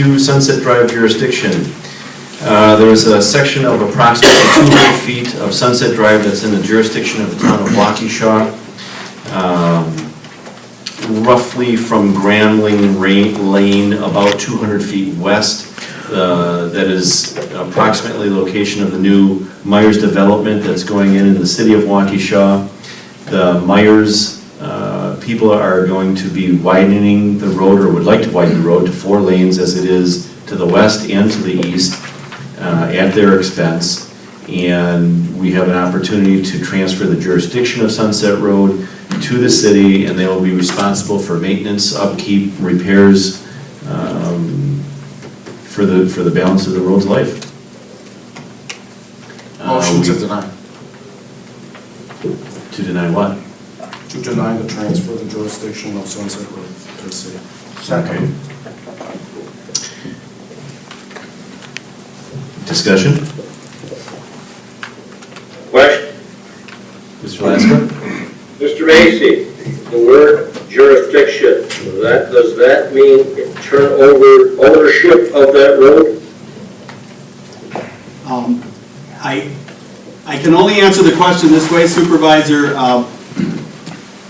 Sunset Drive jurisdiction. There's a section of approximately 200 feet of Sunset Drive that's in the jurisdiction of the town of Waukesha, roughly from Grambling Lane, about 200 feet west. That is approximately location of the new Meijers development that's going in the city of Waukesha. The Meijers people are going to be widening the road, or would like to widen the road to 4 lanes as it is to the west and to the east at their expense. And we have an opportunity to transfer the jurisdiction of Sunset Road to the city, and they will be responsible for maintenance, upkeep, repairs for the balance of the road's life. Motion to deny. To deny what? To deny the transfer of the jurisdiction of Sunset Road to the city. Okay. Discussion? Question. Mr. Lasker? Mr. Macy, the word jurisdiction, does that mean turn over ownership of that road? I can only answer the question this way, Supervisor.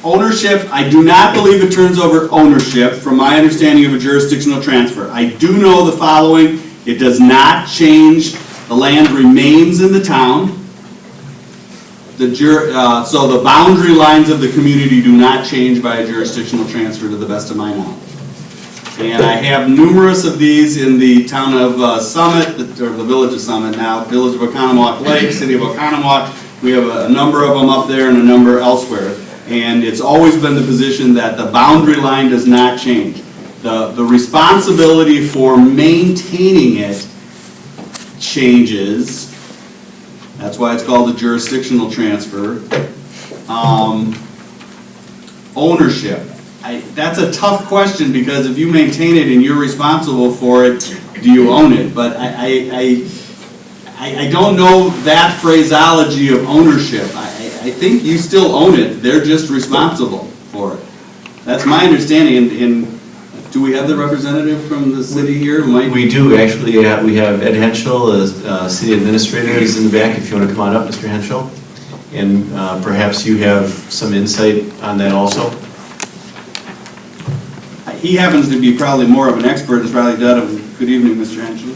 Ownership, I do not believe it turns over ownership from my understanding of a jurisdictional transfer. I do know the following: it does not change, the land remains in the town. So the boundary lines of the community do not change by a jurisdictional transfer to the best of my knowledge. And I have numerous of these in the town of Summit, or the village of Summit now, village of Oconomowoc Lake, city of Oconomowoc. We have a number of them up there and a number elsewhere. And it's always been the position that the boundary line does not change. The responsibility for maintaining it changes. That's why it's called a jurisdictional transfer. Ownership. That's a tough question, because if you maintain it and you're responsible for it, do you own it? But I don't know that phraseology of ownership. I think you still own it. They're just responsible for it. That's my understanding. And do we have the representative from the city here? We do, actually. We have Ed Henschel, the city administrator, is in the back. If you want to come on up, Mr. Henschel. And perhaps you have some insight on that also. He happens to be probably more of an expert. It's probably done. Good evening, Mr. Henschel.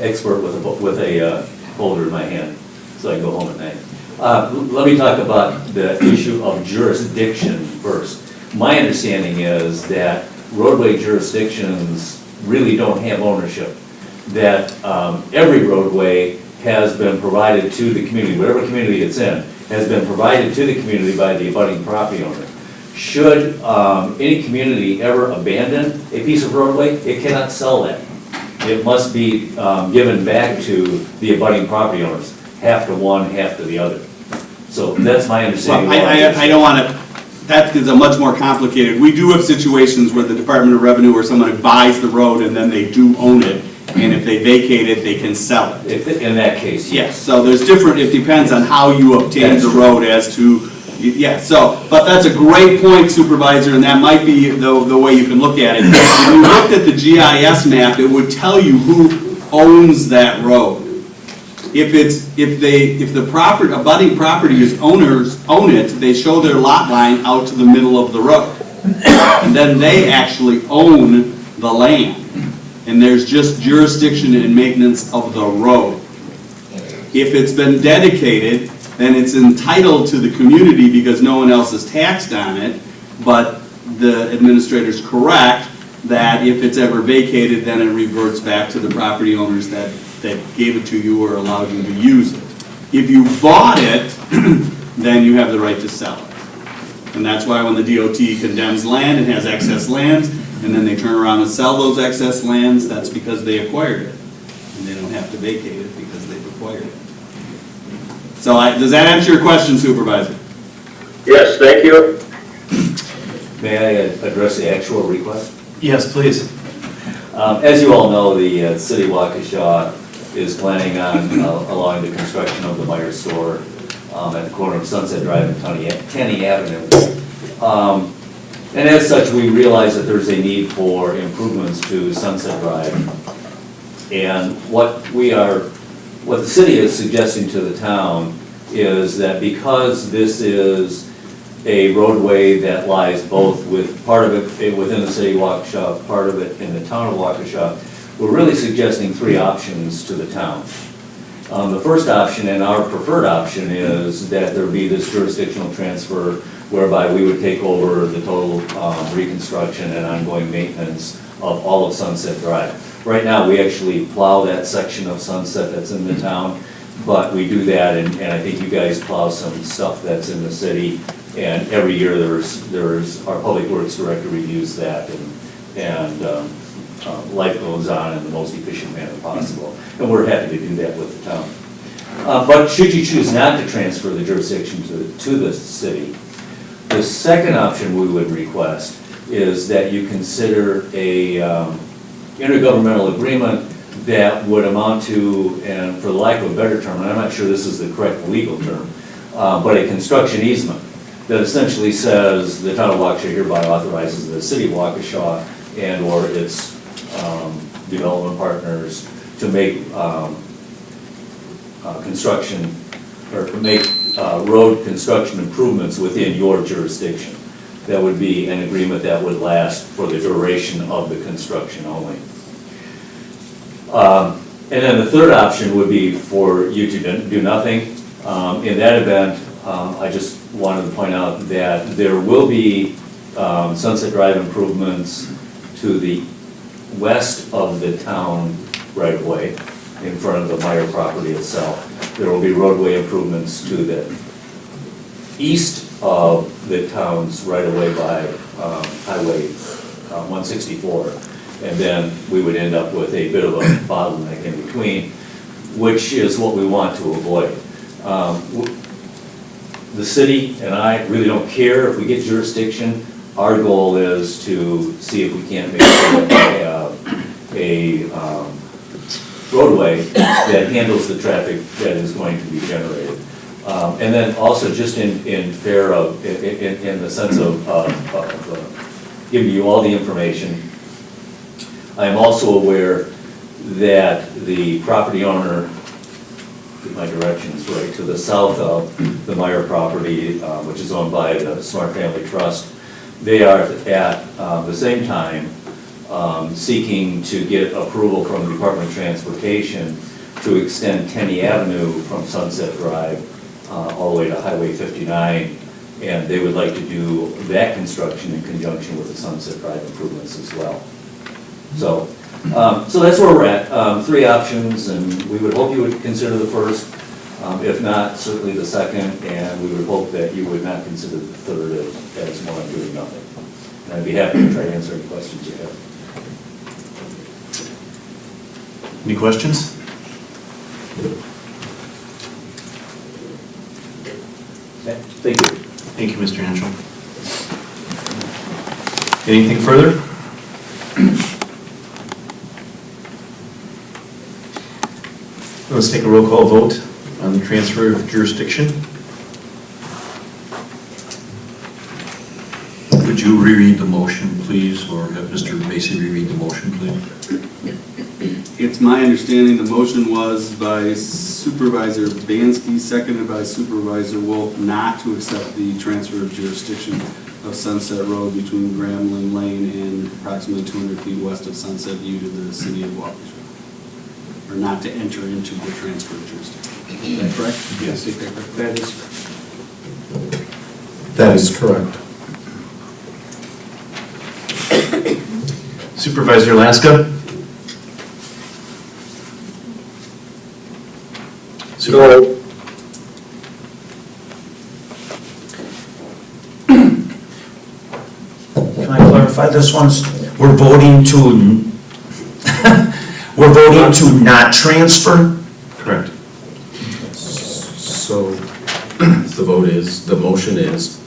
Expert with a folder in my hand, so I can go home at night. Let me talk about the issue of jurisdiction first. My understanding is that roadway jurisdictions really don't have ownership. That every roadway has been provided to the community, whatever community it's in, has been provided to the community by the abutting property owner. Should any community ever abandon a piece of roadway, it cannot sell that. It must be given back to the abutting property owners, half to one, half to the other. So that's my understanding. Well, I don't want to, that is a much more complicated. We do have situations where the Department of Revenue or someone buys the road and then they do own it, and if they vacate it, they can sell it. In that case, yes. So there's different, it depends on how you obtain the road as to, yeah, so, but that's a great point, Supervisor, and that might be the way you can look at it. When you looked at the GIS map, it would tell you who owns that road. If the abutting property owners own it, they show their lot line out to the middle of the road. And then they actually own the land. And there's just jurisdiction and maintenance of the road. If it's been dedicated, then it's entitled to the community because no one else is taxed on it. But the administrator's correct that if it's ever vacated, then it reverts back to the property owners that gave it to you or allowed you to use it. If you bought it, then you have the right to sell it. And that's why when the DOT condemns land and has excess lands, and then they turn around and sell those excess lands, that's because they acquired it. And they don't have to vacate it because they've acquired it. So does that answer your question, Supervisor? Yes, thank you. may I address the actual request? Yes, please. As you all know, the city of Waukesha is planning on allowing the construction of the Meijers store at the corner of Sunset Drive and Tenney Avenue. And as such, we realize that there's a need for improvements to Sunset Drive. And what the city is suggesting to the town is that because this is a roadway that lies both with part of it within the city of Waukesha, part of it in the town of Waukesha, we're really suggesting three options to the town. The first option and our preferred option is that there be this jurisdictional transfer whereby we would take over the total reconstruction and ongoing maintenance of all of Sunset Drive. Right now, we actually plow that section of Sunset that's in the town, but we do that, and I think you guys plow some stuff that's in the city, and every year there's our Public Works Director reviews that, and life goes on in the most efficient manner possible, and we're happy to do that with the town. But should you choose not to transfer the jurisdiction to the city, the second option we would request is that you consider a intergovernmental agreement that would amount to, and for the lack of a better term, and I'm not sure this is the correct legal term, but a construction easement that essentially says the town of Waukesha hereby authorizes the city of Waukesha and or its development partners to make construction, or to make road construction improvements within your jurisdiction. That would be an agreement that would last for the duration of the construction only. And then the third option would be for you to do nothing. In that event, I just wanted to point out that there will be Sunset Drive improvements to the west of the town right of way, in front of the Meyer property itself. There will be roadway improvements to the east of the town's right of way by Highway 164. And then we would end up with a bit of a bottleneck in between, which is what we want to avoid. The city and I really don't care if we get jurisdiction. Our goal is to see if we can't make a roadway that handles the traffic that is going to be generated. And then also just in the sense of giving you all the information, I am also aware that the property owner, get my directions right, to the south of the Meyer property, which is owned by the Smart Family Trust, they are at the same time seeking to get approval from the Department of Transportation to extend Tenney Avenue from Sunset Drive all the way to Highway 59, and they would like to do that construction in conjunction with the Sunset Drive improvements as well. So that's where we're at. Three options, and we would hope you would consider the first. If not, certainly the second, and we would hope that you would not consider the third as more doing nothing. And I'd be happy to try to answer any questions you have. Any questions? Okay, thank you. Thank you, Mr. Henschel. Anything further? Let's take a roll call vote on the transfer of jurisdiction. Would you reread the motion, please, or have Mr. Macy reread the motion, please? It's my understanding the motion was by Supervisor Bansky, seconded by Supervisor Wolf, not to accept the transfer of jurisdiction of Sunset Road between Grambling Lane and approximately 200 feet west of Sunset View to the city of Waukesha. Or not to enter into the transfer of jurisdiction. Is that correct? Yes. Is that correct? That is correct. Supervisor Alaska? No. Can I clarify this one? We're voting to, we're voting to not transfer? Correct. So the motion is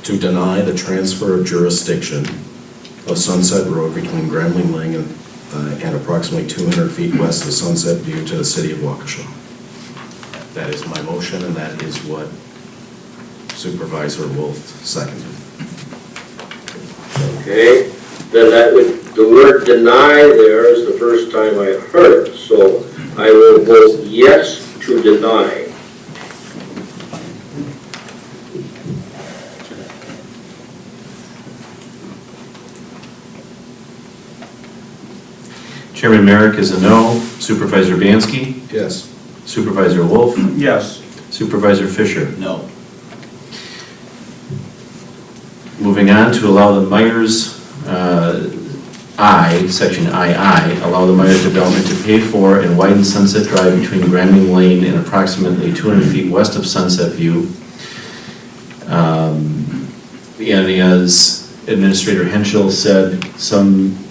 to deny the transfer of jurisdiction of Sunset Road between Grambling Lane and approximately 200 feet west of Sunset View to the city of Waukesha. That is my motion, and that is what Supervisor Wolf seconded. Okay, then that would, the word deny there is the first time I heard it, so I will vote yes to deny. Chairman Merrick is a no. Supervisor Bansky? Yes. Supervisor Wolf? Yes. Supervisor Fisher? No. Moving on to allow the Meijers, section II, allow the Meijers development to pay for and widen Sunset Drive between Grambling Lane and approximately 200 feet west of Sunset View. And as Administrator Henschel said,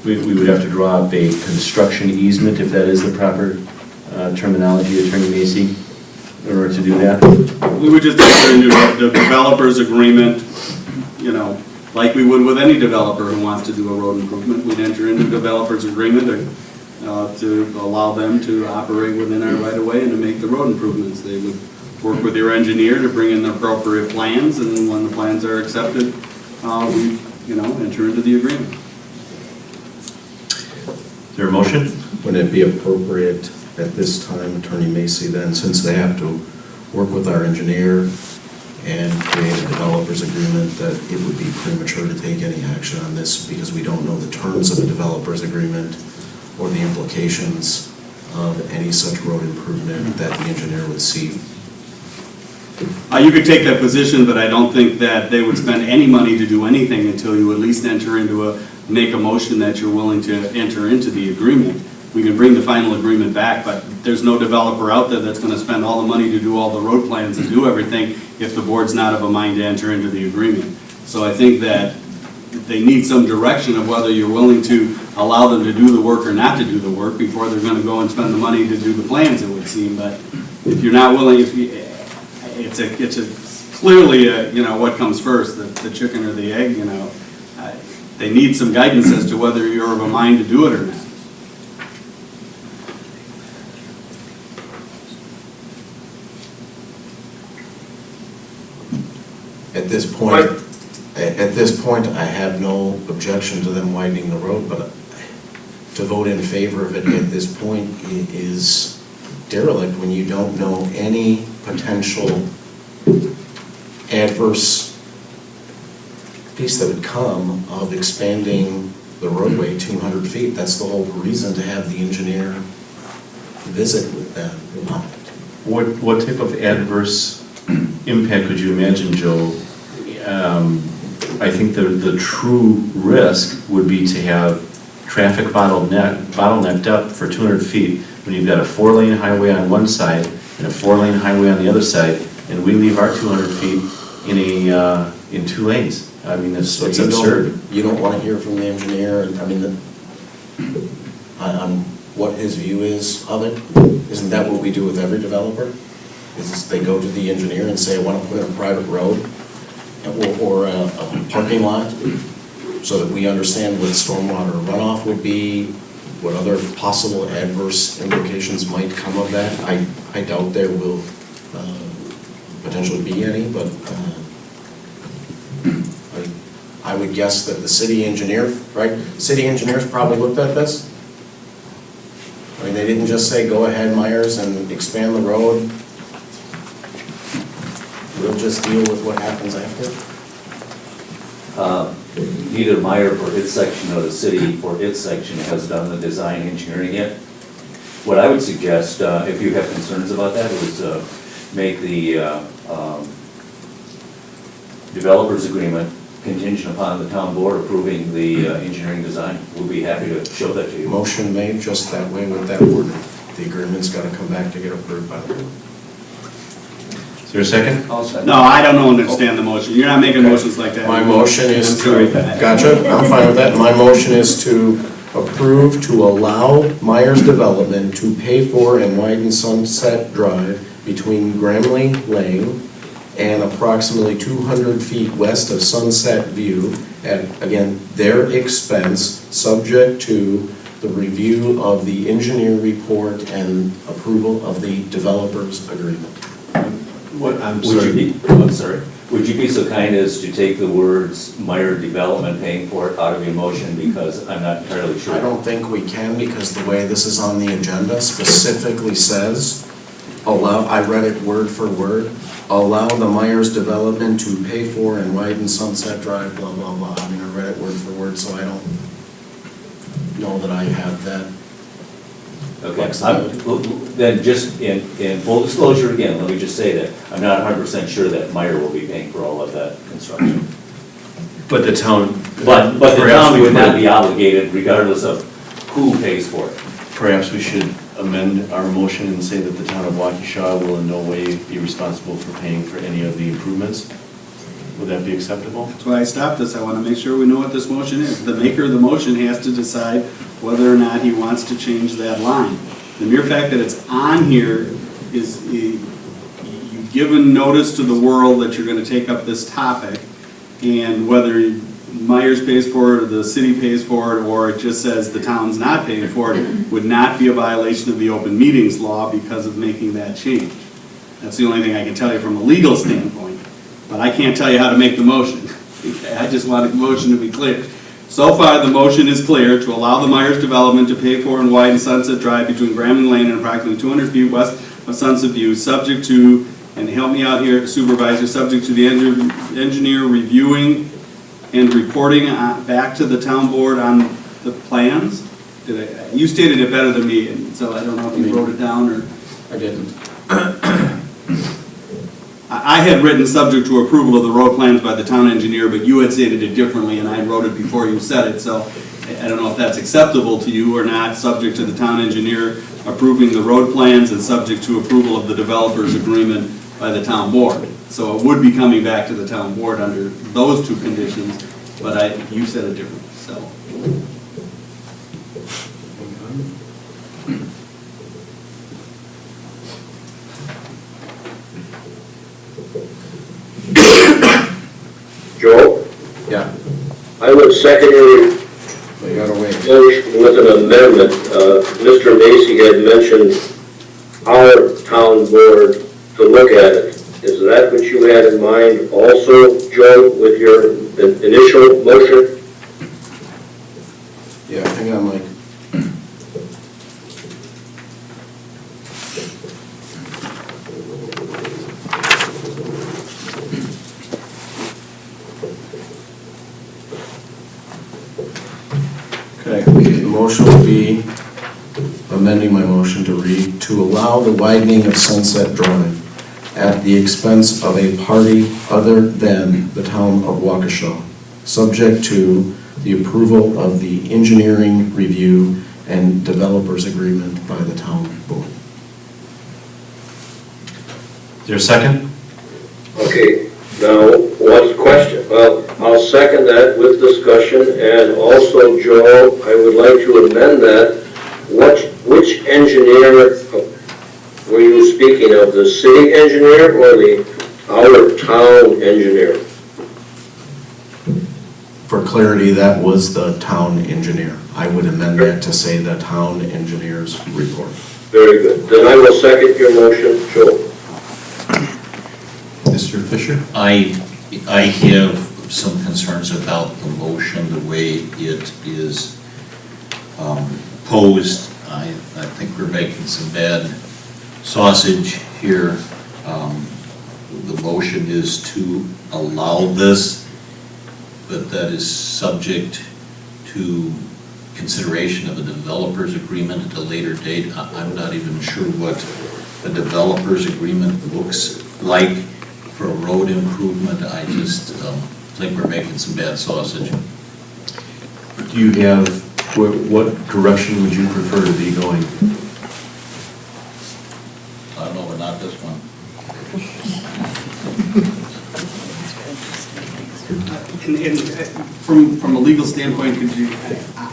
we would have to draw up a construction easement, if that is the proper terminology, Attorney Macy, in order to do that. We would just enter into the developer's agreement, you know, like we would with any developer who wants to do a road improvement. We'd enter into a developer's agreement to allow them to operate within our right of way and to make the road improvements. They would work with your engineer to bring in the appropriate plans, and when the plans are accepted, we, enter into the agreement. Is there a motion? Would it be appropriate at this time, Attorney Macy, then, since they have to work with our engineer and create a developer's agreement, that it would be premature to take any action on this because we don't know the terms of a developer's agreement or the implications of any such road improvement that the engineer would see? You could take that position, but I don't think that they would spend any money to do anything until you at least make a motion that you're willing to enter into the agreement. We can bring the final agreement back, but there's no developer out there that's going to spend all the money to do all the road plans and do everything if the board's not of a mind to enter into the agreement. So I think that they need some direction of whether you're willing to allow them to do the work or not to do the work before they're going to go and spend the money to do the plans, it would seem. But if you're not willing, it's clearly what comes first, the chicken or the egg. They need some guidance as to whether you're of a mind to do it or not. At this point, I have no objection to them widening the road, but to vote in favor of it at this point is derelict when you don't know any potential adverse piece that would come of expanding the roadway 200 feet. That's the whole reason to have the engineer visit with them on it. What type of adverse impact could you imagine, Joe? I think the true risk would be to have traffic bottlenecked up for 200 feet when you've got a 4-lane highway on one side and a 4-lane highway on the other side, and we leave our 200 feet in 2 lanes. I mean, it's absurd. You don't want to hear from the engineer, on what his view is of it? Isn't that what we do with every developer? Is they go to the engineer and say, I want to put in a private road or a parking lot, so that we understand what stormwater runoff would be, what other possible adverse implications might come of that. I doubt there will potentially be any, but I would guess that the city engineer, right? City engineers probably looked at this. I mean, they didn't just say, go ahead, Meijers, and expand the road. We'll just deal with what happens after. Neither Meyer for its section or the city for its section has done the design engineering yet. What I would suggest, if you have concerns about that, is make the developer's agreement contingent upon the town board approving the engineering design. We'll be happy to show that to you. Motion made just that way with that word. The agreement's got to come back to get approved by the board. Is there a second? No, I don't understand the motion. You're not making motions like that. My motion is I'm sorry. Gotcha, I'm fine with that. My motion is to approve to allow Meijers Development to pay for and widen Sunset Drive between Grambling Lane and approximately 200 feet west of Sunset View at, again, their expense, subject to the review of the engineer report and approval of the developer's agreement. What, I'm I'm sorry. Would you be so kind as to take the words Meyer Development paying for it out of your motion, because I'm not entirely sure. I don't think we can, because the way this is on the agenda specifically says, allow, I read it word for word, allow the Meijers Development to pay for and widen Sunset Drive, blah, blah, blah. I mean, I read it word for word, so I don't know that I have that. Okay, then just in full disclosure again, let me just say that I'm not 100% sure that Meyer will be paying for all of that construction. But the town. But the perhaps town we would not could- be obligated regardless of who pays for it. Perhaps we should amend our motion and say that the town of Waukesha will in no way be responsible for paying for any of the improvements. Would that be acceptable? That's why I stopped this. I want to make sure we know what this motion is. The maker of the motion has to decide whether or not he wants to change that line. The mere fact that it's on here is, you've given notice to the world that you're going to take up this topic, and whether Meijers pays for it, or the city pays for it, or it just says the town's not paying for it, would not be a violation of the open meetings law because of making that change. That's the only thing I can tell you from a legal standpoint. But I can't tell you how to make the motion. I just want the motion to be clear. So far, the motion is clear to allow the Meijers Development to pay for and widen Sunset Drive between Grambling Lane and approximately 200 feet west of Sunset View, subject to, and help me out here, Supervisor, subject to the engineer reviewing and reporting back to the town board on the plans. You stated it better than me, and so I don't know if you wrote it down or. I didn't. I had written subject to approval of the road plans by the town engineer, but you had stated it differently, and I wrote it before you said it, so I don't know if that's acceptable to you or not, subject to the town engineer approving the road plans and subject to approval of the developer's agreement by the town board. So it would be coming back to the town board under those two conditions, but you said it differently, so. Joe, Yeah, I would second your but you gotta wait. motion with an amendment. Mr. Macy had mentioned our town board to look at it. Is that what you had in mind also, Joe, with your initial motion? Yeah, hang on, Mike. Okay, the motion will be, amending my motion to read, to allow the widening of Sunset Drive at the expense of a party other than the town of Waukesha, subject to the approval of the engineering review and developers agreement by the town board. Is there a second? Okay, now, what's the question? Well, I'll second that with discussion, and also, Joe, I would like to amend that. Which engineer were you speaking of, the city engineer or our town engineer? For clarity, that was the town engineer. I would amend that to say the town engineer's report. Very good. Then I will second your motion, Joe. Mr. Fisher? I have some concerns about the motion, the way it is posed. I think we're making some bad sausage here. The motion is to allow this, but that is subject to consideration of a developer's agreement at a later date. I'm not even sure what a developer's agreement looks like for a road improvement. I just think we're making some bad sausage. Do you have, what direction would you prefer to be going? I don't know, but not this one. And from a legal standpoint,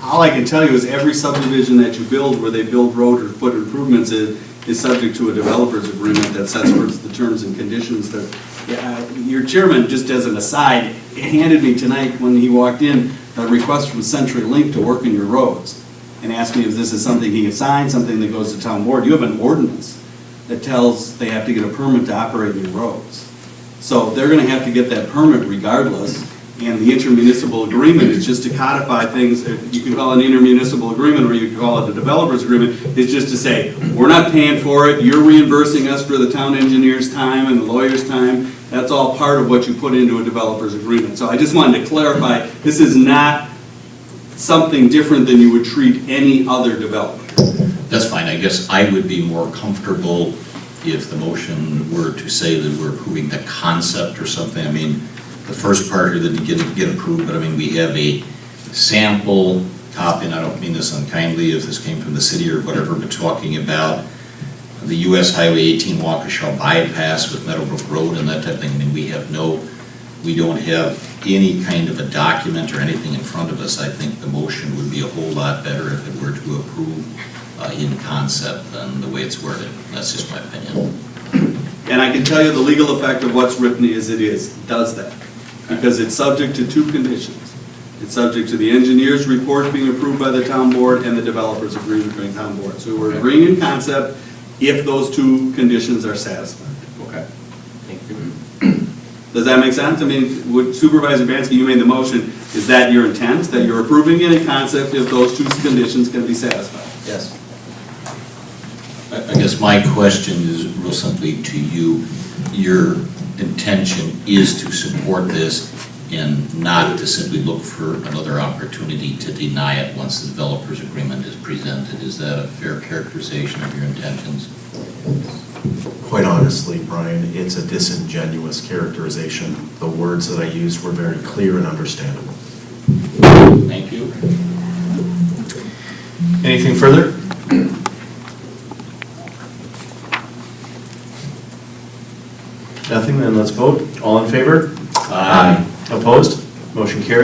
all I can tell you is every subdivision that you build where they build road or foot improvements is subject to a developer's agreement that sets forth the terms and conditions that, your chairman, just as an aside, handed me tonight when he walked in a request from CenturyLink to work in your roads and asked me if this is something he can sign, something that goes to town board. You have an ordinance that tells they have to get a permit to operate your roads. So they're gonna have to get that permit regardless, and the intermunicipal agreement is just to codify things. You can call it an intermunicipal agreement, or you can call it a developer's agreement. It's just to say, we're not paying for it, you're reimbursing us for the town engineer's time and the lawyer's time. That's all part of what you put into a developer's agreement. So I just wanted to clarify, this is not something different than you would treat any other developer. That's fine, I guess I would be more comfortable if the motion were to say that we're approving the concept or something. I mean, the first part here that didn't get approved, but I mean, we have a sample copy, and I don't mean this unkindly if this came from the city or whatever, but talking about the US Highway 18 Waukesha bypass with Meadowbrook Road and that type of thing. I mean, we don't have any kind of a document or anything in front of us. I think the motion would be a whole lot better if it were to approve in concept than the way it's worded. That's just my opinion. And I can tell you the legal effect of what's written is it does that. Because it's subject to two conditions. It's subject to the engineer's report being approved by the town board and the developer's agreement by the town board. So we're agreeing in concept if those two conditions are satisfied. Okay. Thank you. Does that make sense? I mean, would Supervisor Bansky, you made the motion, is that your intent? That you're approving in concept if those two conditions can be satisfied? Yes. I guess my question is real simply to you. Your intention is to support this and not to simply look for another opportunity to deny it once the developer's agreement is presented. Is that a fair characterization of your intentions? Quite honestly, Brian, it's a disingenuous characterization. The words that I used were very clear and understandable. Thank you. Anything further? Nothing, then let's vote. All in favor? Aye. Opposed? Motion carries.